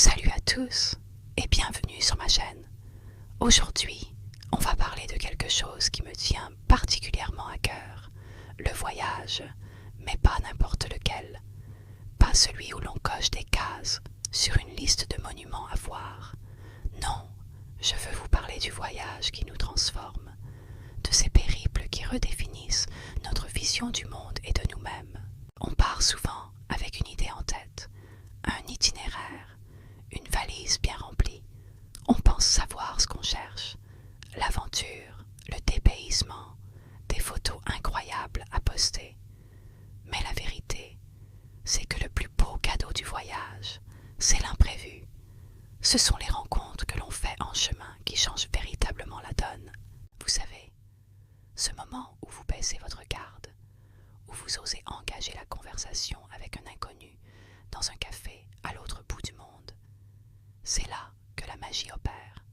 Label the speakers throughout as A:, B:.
A: Salut à tous et bienvenue sur ma chaîne. Aujourd'hui, on va parler de quelque chose qui me tient particulièrement à cœur, le voyage, mais pas n'importe lequel. Pas celui où l'on coche des cases sur une liste de monuments à voir. Non, je veux vous parler du voyage qui nous transforme, de ces périples qui redéfinissent notre vision du monde et de nous-mêmes. On part souvent avec une idée en tête, un itinéraire, une valise bien remplie. On pense savoir ce qu'on cherche, l'aventure, le dépaysement, des photos incroyables à poster. Mais la vérité, c'est que le plus beau cadeau du voyage, c'est l'imprévu. Ce sont les rencontres que l'on fait en chemin qui changent véritablement la donne. Vous savez, ce moment où vous baissez votre garde, où vous osez engager la conversation avec un inconnu dans un café à l'autre bout du monde, c'est là que la magie opère.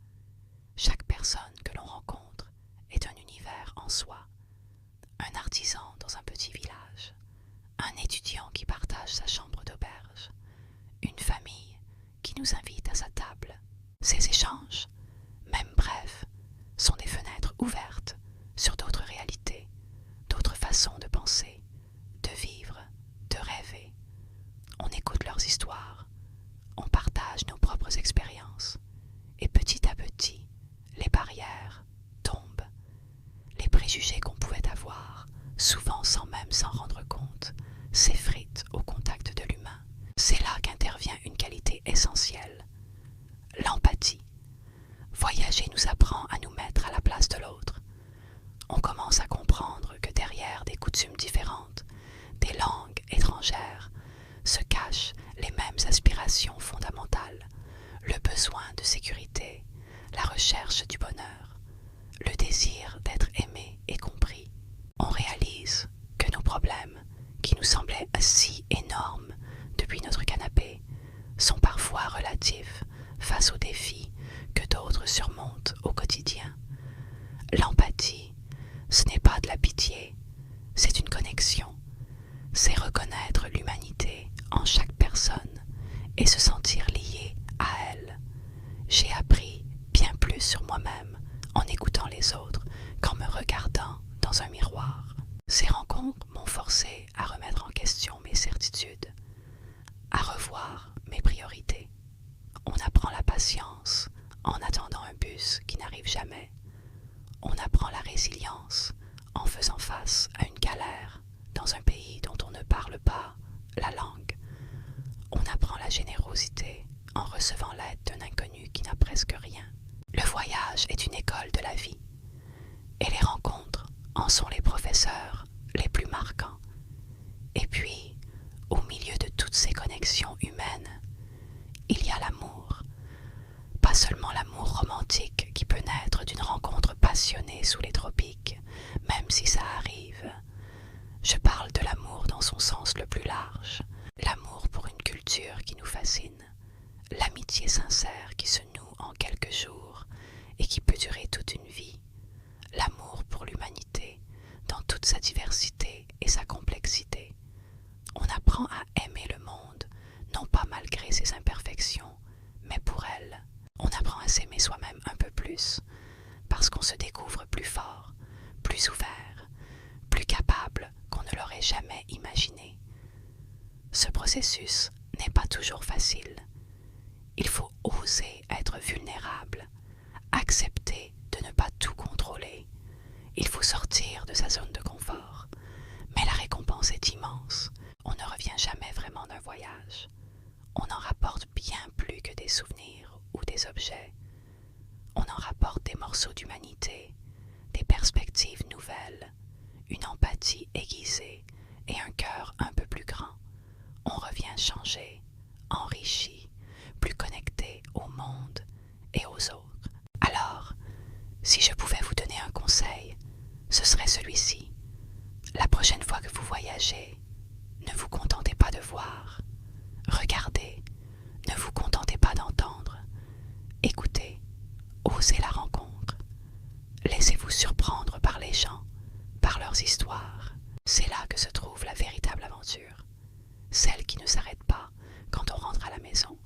A: Chaque personne que l'on rencontre est un univers en soi. Un artisan dans un petit village, un étudiant qui partage sa chambre d'auberge, une famille qui nous invite à sa table. Ces échanges, même brefs, sont des fenêtres ouvertes sur d'autres réalités, d'autres façons de penser, de vivre, de rêver. On écoute leurs histoires, on partage nos propres expériences, et petit à petit, les barrières tombent. Les préjugés qu'on pouvait avoir, souvent sans même s'en rendre compte, s'effritent au contact de l'humain. C'est là qu'intervient une qualité essentielle, l'empathie. Voyager nous apprend à nous mettre à la place de l'autre. On commence à comprendre que derrière des coutumes différentes, des langues étrangères, se cachent les mêmes aspirations fondamentales, le besoin de sécurité, la recherche du bonheur, le désir d'être aimé et compris. On réalise que nos problèmes, qui nous semblaient si énormes depuis notre canapé, sont parfois relatifs face aux défis que d'autres surmontent au quotidien. L'empathie, ce n'est pas de la pitié, c'est une connexion. C'est reconnaître l'humanité en chaque personne et se sentir lié à elle. J'ai appris bien plus sur moi-même en écoutant les autres qu'en me regardant dans un miroir. Ces rencontres m'ont forcé à remettre en question mes certitudes, à revoir mes priorités. On apprend la patience en attendant un bus qui n'arrive jamais. On apprend la résilience en faisant face à une galère dans un pays dont on ne parle pas la langue. On apprend la générosité en recevant l'aide d'un inconnu qui n'a presque rien. Le voyage est une école de la vie, et les rencontres en sont les professeurs les plus marquants. Et puis, au milieu de toutes ces connexions humaines, il y a l'amour. Pas seulement l'amour romantique qui peut naître d'une rencontre passionnée sous les tropiques, même si ça arrive. Je parle de l'amour dans son sens le plus large, l'amour pour une culture qui nous fascine, l'amitié sincère qui se noue en quelques jours et qui peut durer toute une vie, l'amour pour l'humanité dans toute sa diversité et sa complexité. On apprend à aimer le monde, non pas malgré ses imperfections, mais pour elle. On apprend à s'aimer soi-même un peu plus, parce qu'on se découvre plus fort, plus ouvert, plus capable qu'on ne l'aurait jamais imaginé. Ce processus n'est pas toujours facile. Il faut oser être vulnérable, accepter de ne pas tout contrôler. Il faut sortir de sa zone de confort. Mais la récompense est immense. On ne revient jamais vraiment d'un voyage. On en rapporte bien plus que des souvenirs ou des objets. On en rapporte des morceaux d'humanité, des perspectives nouvelles, une empathie aiguisée et un cœur un peu plus grand. On revient changé, enrichi, plus connecté au monde et aux autres. Alors, si je pouvais vous donner un conseil, ce serait celui-ci. La prochaine fois que vous voyagez, ne vous contentez pas de voir. Regardez, ne vous contentez pas d'entendre. Écoutez, osez la rencontre. Laissez-vous surprendre par les gens, par leurs histoires. C'est là que se trouve la véritable aventure. Celle qui ne s'arrête pas quand on rentre à la maison,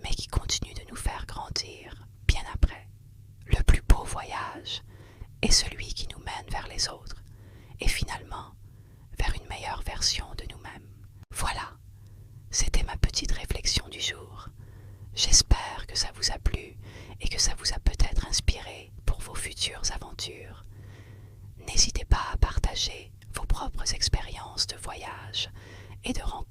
A: mais qui est celui qui nous mène vers les autres et finalement vers une meilleure version de nous-mêmes. Voilà, c'était ma petite réflexion du jour. J'espère que ça vous a plu et que ça vous a peut-être inspiré pour vos futures aventures. N'hésitez pas à partager vos propres expériences de voyage et de rencontres